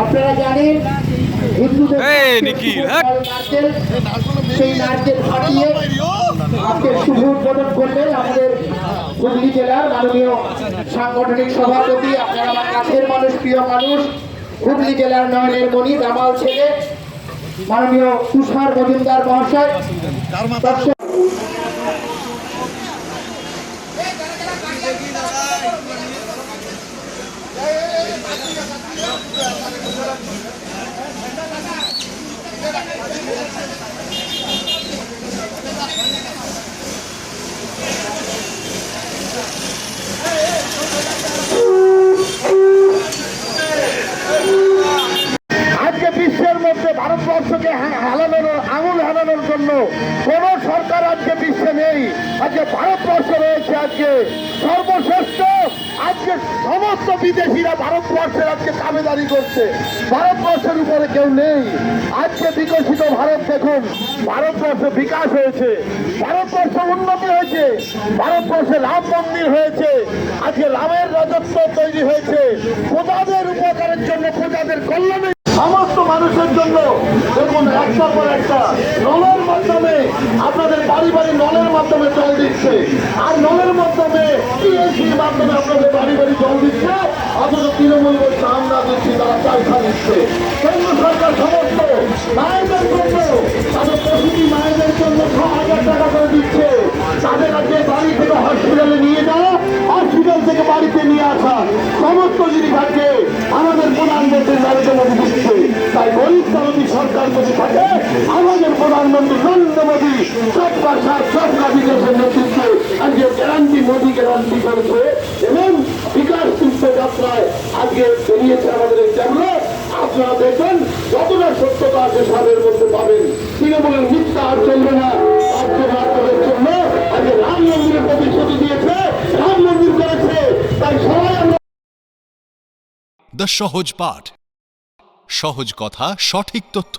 আপনারা জানেন হিন্দুদের সেই নারকেল ফাটিয়ে আজকে শুভ উদ্বোধন করলেন আমাদের হুগলি জেলার মাননীয় সাংগঠনিক সভাপতি, আপনার আমার কাছের মানুষ, প্রিয় মানুষ, হুগলি জেলার নয়নের মণি, দামাল ছেলে, মাননীয় তুষার মজুমদার মহাশয়। আজকে বিশ্বের মধ্যে ভারতবর্ষকে হালানোর, আঙুল হালানোর জন্য কোন সরকার আজকে বিশ্বে নেই। আজকে ভারতবর্ষ রয়েছে আজকে সর্বশ্রেষ্ঠ। আজকে সমস্ত বিদেশিরা ভারতবর্ষের আজকে দাবিদারি করছে, ভারতবর্ষের উপরে কেউ নেই। আজকে বিকশিত ভারত দেখুন, ভারতবর্ষ বিকাশ হয়েছে, ভারতবর্ষ উন্নতি হয়েছে, ভারতবর্ষে রাম মন্দির হয়েছে, আজকে রামের রাজত্ব তৈরি হয়েছে, প্রজাদের উপকারের জন্য, প্রজাদের কল্যাণে, সমস্ত মানুষের জন্য। দেখুন একটার পর একটা নলের মাধ্যমে আপনাদের বাড়ি বাড়ি নলের মাধ্যমে জল দিচ্ছে, আর নলের মাধ্যমে পিএইচির মাধ্যমে আপনাদের বাড়ি বাড়ি জল দিচ্ছে। অথচ তৃণমূল বলছে আমরা দিচ্ছি, তারা পয়সা দিচ্ছে। কেন্দ্র সরকার সমস্ত মায়েদের জন্য, তাদের প্রসূতি মায়েদের জন্য 6,000 টাকা করে দিচ্ছে। তাদের আজকে বাড়ি থেকে হসপিটালে নিয়ে যাওয়া, হসপিটাল থেকে বাড়িতে নিয়ে আসা, সমস্ত জিনিস আজকে আমাদের প্রধানমন্ত্রী নরেন্দ্র মোদী দিচ্ছে। তাই গরিব শ্রমিক সরকার যদি থাকে, আমাদের প্রধানমন্ত্রী নরেন্দ্র মোদী সবকা সাথ সবকা বিকাশের নেতৃত্বে আজকে গ্যারান্টি, মোদী গ্যারান্টি করেছে এবং বিকাশ তীর্থযাত্রায় আজকে বেরিয়েছে আমাদের এই ট্যাবলেট। আপনারা দেখবেন যতটা সত্যতা আছে সবের মধ্যে পাবেন। তৃণমূলের মিথ্যা আর চলবে না। আপনাদের জন্য আজকে রাম মন্দিরের প্রতিশ্রুতি দিয়েছে, রাম মন্দির করেছে। তাই সবাই আমরা দ্য সহজ পাঠ, সহজ কথা, সঠিক তথ্য।